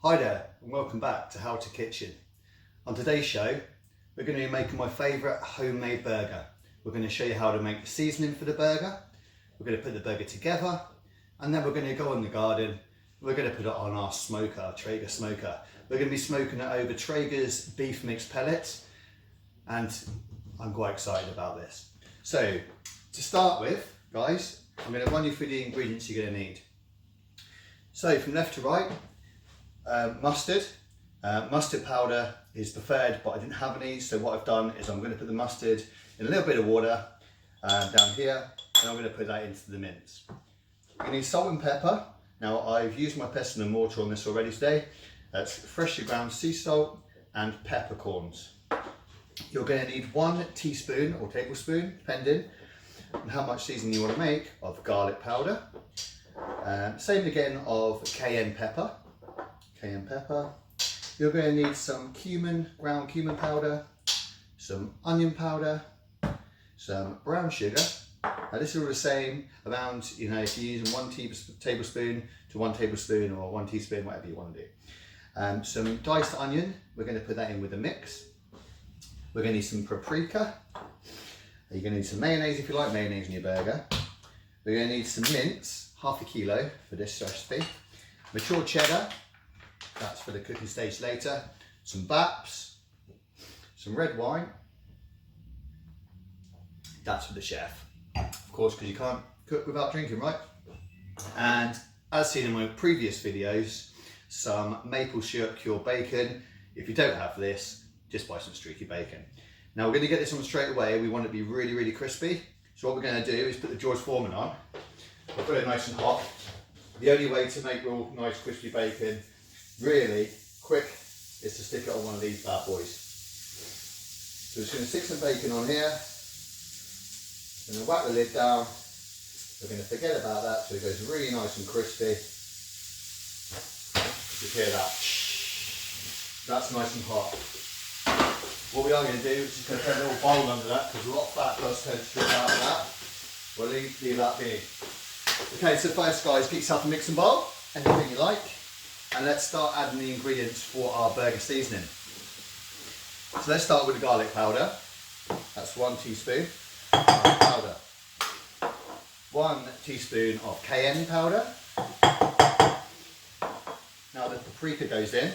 Hi there and welcome back to How to Kitchen. On today's show we're going to be making my favourite homemade burger. We're going to show you how to make the seasoning for the burger, we're going to put the burger together, and then we're going to go in the garden, we're going to put it on our smoker, our Traeger smoker. We're going to be smoking it over Traeger's beef mix pellets, and I'm quite excited about this. So to start with, guys, I'm going to run you through the ingredients you're going to need. So from left to right, mustard. Mustard powder is preferred, but I didn't have any, so what I've done is I'm going to put the mustard in a little bit of water down here, and I'm going to put that into the mince. You need salt and pepper. Now I've used my pestle and mortar on this already today. That's freshly ground sea salt and peppercorns. You're going to need 1 teaspoon or tablespoon, depending on how much seasoning you want to make, of garlic powder. Same again of cayenne pepper. You're going to need some cumin, ground cumin powder, some onion powder, some brown sugar. Now this is all the same, around, if you're using 1 tablespoon to 1 tablespoon or 1 teaspoon, whatever you want to do. Some diced onion, we're going to put that in with the mix. We're going to need some paprika. You're going to need some mayonnaise if you like mayonnaise in your burger. We're going to need some mince, half a kilo for this recipe. Mature cheddar, that's for the cooking stage later. Some baps, some red wine, that's for the chef. Of course, because you can't cook without drinking, right? And as seen in my previous videos, some maple syrup cured bacon. If you don't have this, just buy some streaky bacon. Now we're going to get this on straight away. We want it to be really, really crispy. So what we're going to do is put the George Foreman on. We'll put it nice and hot. The only way to make real nice crispy bacon really quick is to stick it on one of these bad boys. So we're just going to stick some bacon on here. We're going to whack the lid down. We're going to forget about that so it goes really nice and crispy. You can hear that. That's nice and hot. What we are going to do is just going to put a little bowl under that, because a lot of fat does tend to strip out of that. We'll leave that be. Okay, so first guys, get yourself a mixing bowl, anything you like, and let's start adding the ingredients for our burger seasoning. So let's start with the garlic powder. That's 1 teaspoon garlic powder. 1 teaspoon of cayenne powder. Now the paprika goes in.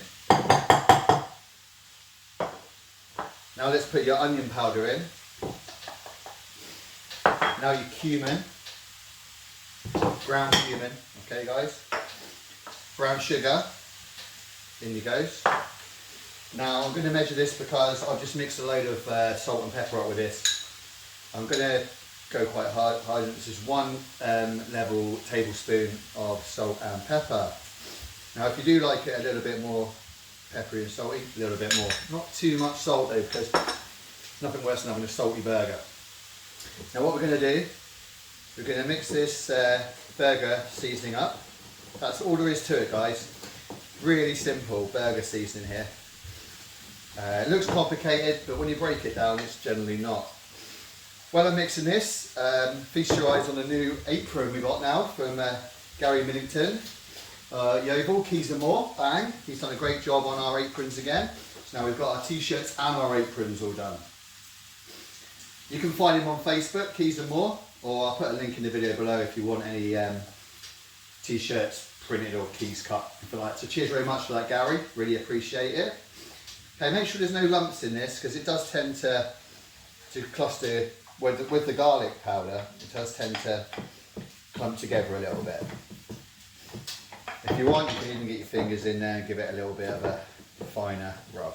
Now let's put your onion powder in. Now your cumin, ground cumin, okay guys. Brown sugar, in you goes. Now I'm going to measure this because I've just mixed a load of salt and pepper up with this. I'm going to go quite hard. This is 1 level tablespoon of salt and pepper. Now if you do like it a little bit more peppery and salty, a little bit more. Not too much salt though, because nothing worse than having a salty burger. Now what we're going to do, we're going to mix this burger seasoning up. That's all there is to it, guys. Really simple burger seasoning here. It looks complicated, but when you break it down, it's generally not. While I'm mixing this, feast your eyes on the new apron we got now from Gary Millington. Yeovil, Keys and More, bang. He's done a great job on our aprons again. So now we've got our t-shirts and our aprons all done. You can find him on Facebook, Keys and More, or I'll put a link in the video below if you want any t-shirts printed or keys cut, anything like that. So cheers very much for that, Gary. Really appreciate it. Okay, make sure there's no lumps in this, because it does tend to cluster with the garlic powder. It does tend to clump together a little bit. If you want, you can even get your fingers in there and give it a little bit of a finer rub.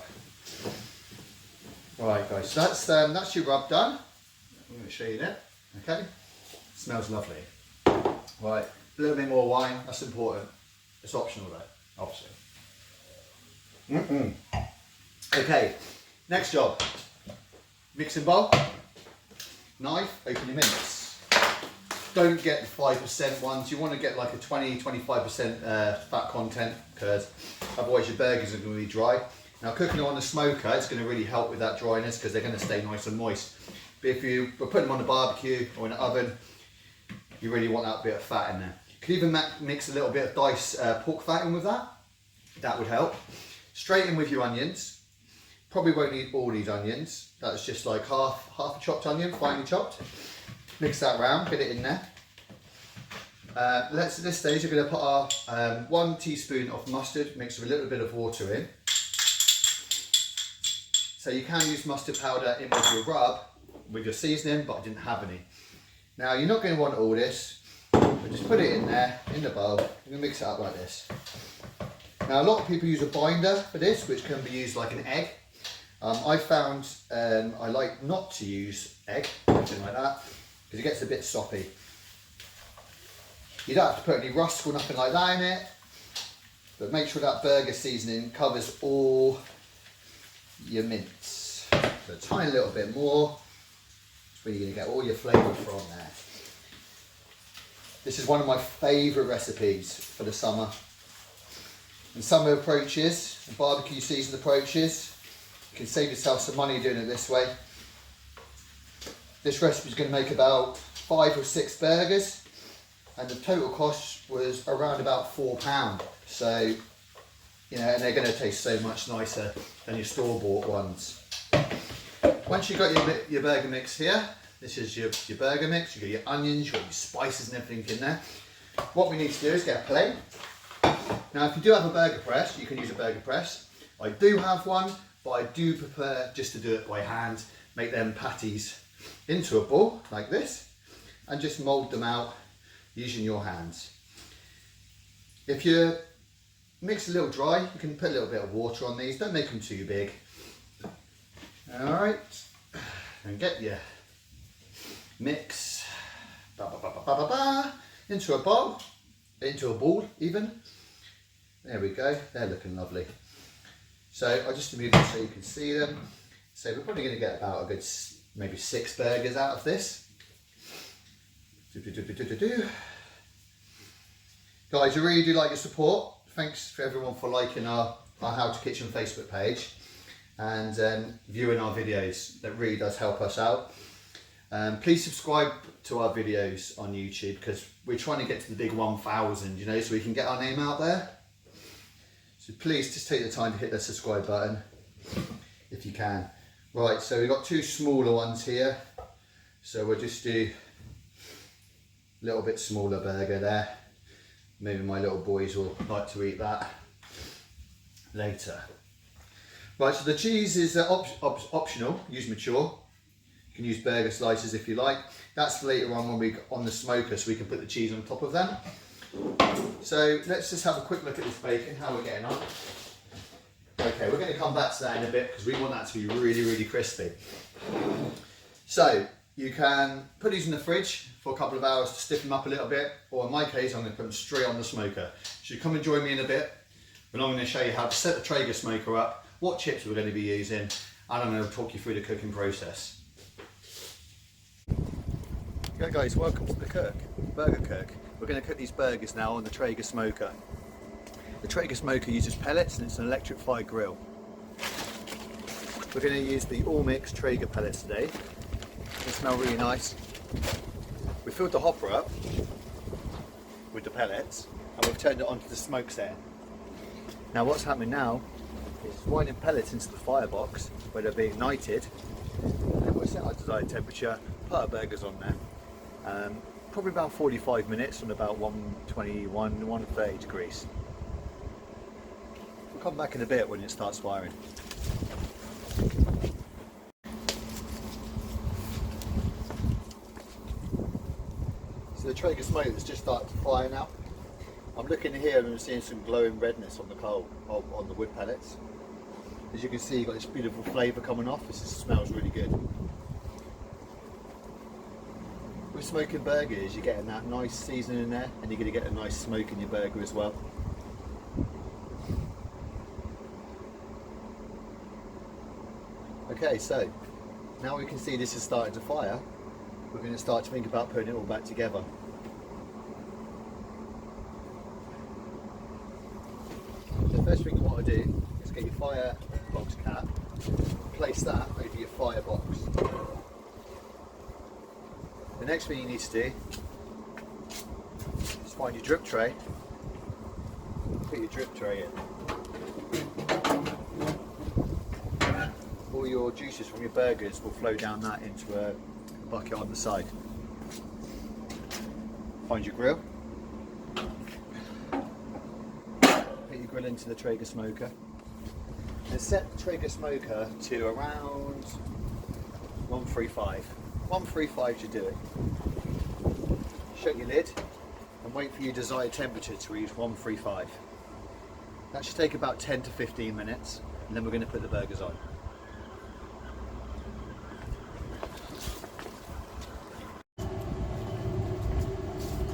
Alright guys, so that's your rub done. I'm going to show you that. Okay, smells lovely. Right, a little bit more wine, that's important. It's optional though, obviously. Okay, next job. Mixing bowl, knife, open your mince. Don't get the 5% ones, you want to get like a 20-25% fat content, because otherwise your burgers are going to be dry. Now cooking them on the smoker, it's going to really help with that dryness, because they're going to stay nice and moist. But if you were putting them on the barbecue or in the oven, you really want that bit of fat in there. You could even mix a little bit of diced pork fat in with that. that would help. Straight in with your onions. Probably won't need all these onions. That's just like half a chopped onion, finely chopped. Mix that round, get it in there. At this stage, we're going to put our 1 teaspoon of mustard mixed with a little bit of water in. So you can use mustard powder in with your rub, with your seasoning, but I didn't have any. Now you're not going to want all this, but just put it in there, in the bowl, and mix it up like this. Now a lot of people use a binder for this, which can be used like an egg. I found I like not to use egg, something like that, because it gets a bit soppy. You don't have to put any rusk or nothing like that in it, but make sure that burger seasoning covers all your mince. So a tiny little bit more. That's where you're going to get all your flavour from there. This is one of my favourite recipes for the summer. And summer approaches, and barbecue season approaches, you can save yourself some money doing it this way. This recipe is going to make about 5 or 6 burgers, and the total cost was around about £4. So, you know, and they're going to taste so much nicer than your store-bought ones. Once you've got your burger mix here, this is your burger mix. You've got your onions, you've got your spices and everything in there. What we need to do is get a plate. Now, if you do have a burger press, you can use a burger press. I do have one, but I do prefer just to do it by hand. Make them patties into a ball like this and just mould them out using your hands. If you mix a little dry, you can put a little bit of water on these. Don't make them too big. All right, and get your mix into a bowl, into a ball even. There we go, they're looking lovely. So I'll just move them so you can see them. So we're probably going to get about a good maybe 6 burgers out of this. Guys, I really do like your support. Thanks for everyone for liking our How to Kitchen Facebook page and viewing our videos. That really does help us out. Please subscribe to our videos on YouTube, because we're trying to get to the big 1,000, you know, so we can get our name out there. So please just take the time to hit the subscribe button if you can. Right, so we've got 2 smaller ones here. So we'll just do a little bit smaller burger there. Maybe my little boys will like to eat that later. Right, so the cheese is optional, use mature. You can use burger slices if you like. That's for later on when we on the smoker, so we can put the cheese on top of them. So let's just have a quick look at this bacon, how we're getting on. Okay, we're going to come back to that in a bit because we want that to be really, really crispy. So you can put these in the fridge for a couple of hours to stiffen them up a little bit, or in my case, I'm going to put them straight on the smoker. So you come and join me in a bit, and I'm going to show you how to set the Traeger smoker up, what chips we're going to be using, and I'm going to talk you through the cooking process. Okay guys, welcome to the Burger Cook. We're going to cook these burgers now on the Traeger smoker. The Traeger smoker uses pellets and it's an electric-fired grill. We're going to use the All Mix Traeger pellets today. They smell really nice. We filled the hopper up with the pellets and we've turned it onto the smoke setting. Now what's happening now is winding pellets into the firebox where they're being ignited, and we'll set our desired temperature, put our burgers on there. Probably about 45 minutes on about 121, 130 degrees. We'll come back in a bit when it starts firing. So the Traeger smoker has just started to fire now. I'm looking here and I'm seeing some glowing redness on the coal, on the wood pellets. As you can see, you've got this beautiful flavour coming off. This smells really good. With smoking burgers, you're getting that nice seasoning in there, and you're going to get a nice smoke in your burger as well. Okay, so now we can see this is starting to fire. We're going to start to think about putting it all back together. The first thing you want to do is get your firebox cap, place that over your firebox. The next thing you need to do is find your drip tray, put your drip tray in. all your juices from your burgers will flow down that into a bucket on the side. Find your grill. Put your grill into the Traeger smoker. And set the Traeger smoker to around 135. 135 should do it. Shut your lid and wait for your desired temperature to reach 135. That should take about 10 to 15 minutes, and then we're going to put the burgers on.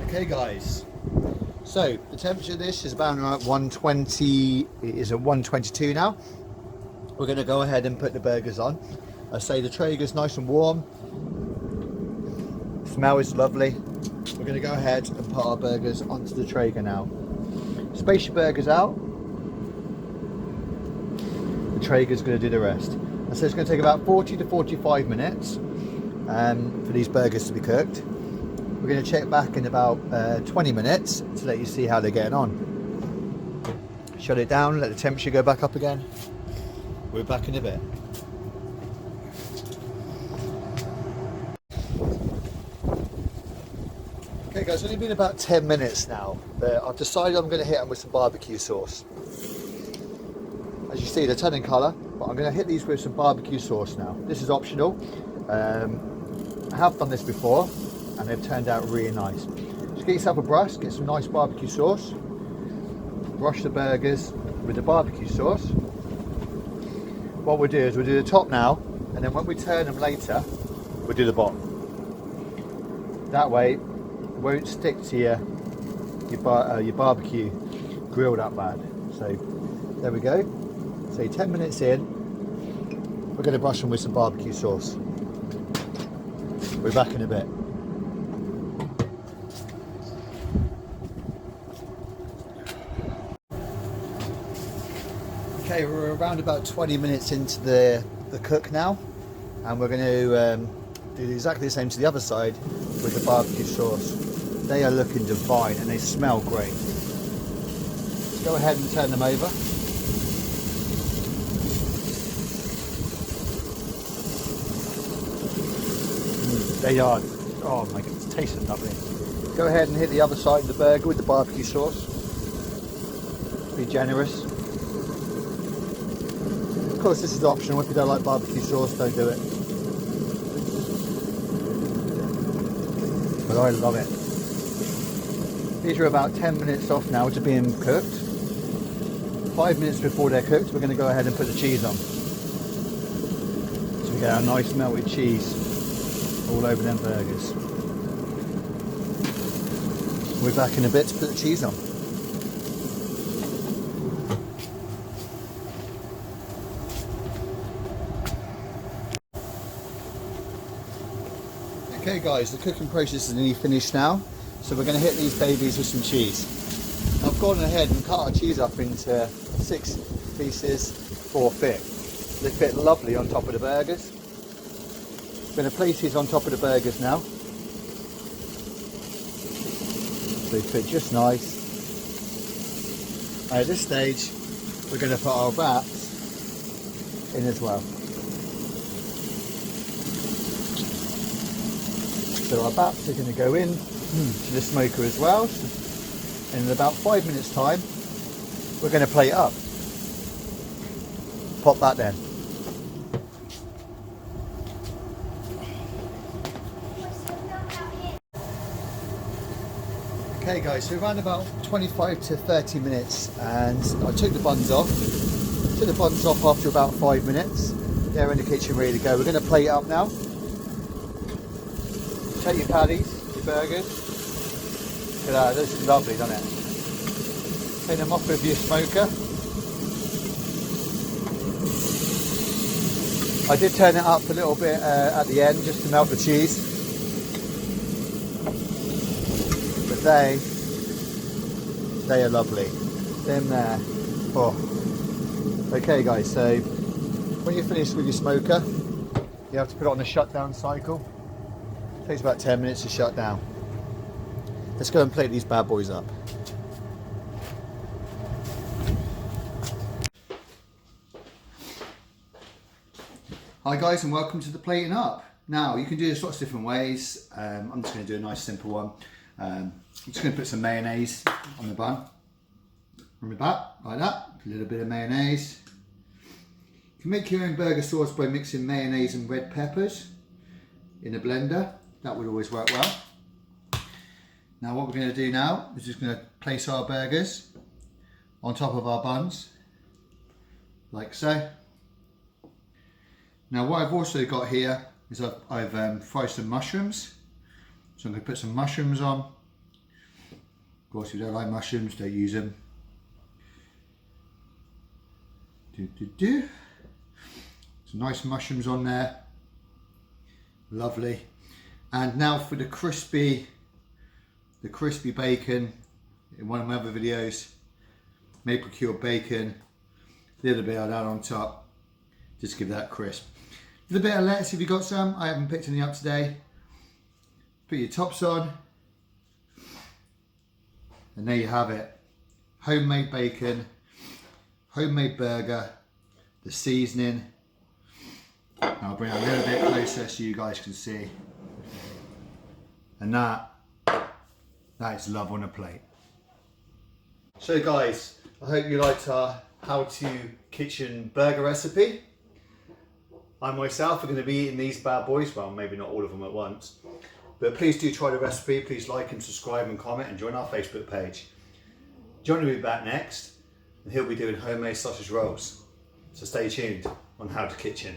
Okay guys, so the temperature of this is about 120, it is at 122 now. We're going to go ahead and put the burgers on. I say the Traeger's nice and warm, smell is lovely. We're going to go ahead and put our burgers onto the Traeger now. Space your burgers out. The Traeger's going to do the rest. And so it's going to take about 40 to 45 minutes for these burgers to be cooked. We're going to check back in about 20 minutes to let you see how they're getting on. Shut it down, let the temperature go back up again. We're back in a bit. Okay guys, it's only been about 10 minutes now. I've decided I'm going to hit them with some barbecue sauce. As you see, they're turning colour, but I'm going to hit these with some barbecue sauce now. This is optional. I have done this before and they've turned out really nice. Just get yourself a brush, get some nice barbecue sauce. Brush the burgers with the barbecue sauce. What we'll do is we'll do the top now, and then when we turn them later, we'll do the bottom. That way, it won't stick to your barbecue grill that bad. So there we go. So 10 minutes in, we're going to brush them with some barbecue sauce. We're back in a bit. Okay, we're around about 20 minutes into the cook now, and we're going to do exactly the same to the other side with the barbecue sauce. They are looking divine and they smell great. Let's go ahead and turn them over. They are, oh my goodness, it tastes lovely. Go ahead and hit the other side of the burger with the barbecue sauce. Be generous. Of course, this is optional. If you don't like barbecue sauce, don't do it. But I love it. These are about 10 minutes off now to being cooked. 5 minutes before they're cooked, we're going to go ahead and put the cheese on. So we get our nice melted cheese all over them burgers. We're back in a bit to put the cheese on. Okay guys, the cooking process is nearly finished now, so we're going to hit these babies with some cheese. I've gone ahead and cut our cheese up into 6 pieces, 4 fit. They fit lovely on top of the burgers. I'm going to place these on top of the burgers now. So they fit just nice. And at this stage, we're going to put our wraps in as well. So our baps are going to go in to the smoker as well. And in about 5 minutes time, we're going to plate it up. Pop that then. Okay guys, so around about 25 to 30 minutes, and I took the buns off. Took the buns off after about 5 minutes. They're in the kitchen ready to go. We're going to plate it up now. Take your patties, your burgers. Look at that, this is lovely, doesn't it? Take them off with your smoker. I did turn it up a little bit at the end just to melt the cheese. But they are lovely. Them there. Oh. Okay guys, so when you're finished with your smoker, you have to put it on the shutdown cycle. It takes about 10 minutes to shut down. Let's go and plate these bad boys up. Hi guys, and welcome to the Plating Up. Now you can do this lots of different ways. I'm just going to do a nice simple one. I'm just going to put some mayonnaise on the bun. From the back, like that. A little bit of mayonnaise. You can make your own burger sauce by mixing mayonnaise and red peppers in a blender. That would always work well. Now what we're going to do now is just going to place our burgers on top of our buns, like so. Now what I've also got here is I've fried some mushrooms. So I'm going to put some mushrooms on. Of course, if you don't like mushrooms, don't use them. Some nice mushrooms on there. Lovely. And now for the crispy bacon. In one of my other videos, maple cured bacon. A little bit of that on top. Just give that crisp. A little bit of lettuce if you got some. I haven't picked any up today. Put your tops on. And there you have it. Homemade bacon, homemade burger, the seasoning. I'll bring it a little bit closer so you guys can see. And that is love on a plate. So guys, I hope you liked our how to kitchen burger recipe. I myself are going to be eating these bad boys, well maybe not all of them at once, but please do try the recipe. Please like and subscribe and comment and join our Facebook page. Johnny will be back next and he'll be doing homemade sausage rolls. So stay tuned on How to Kitchen.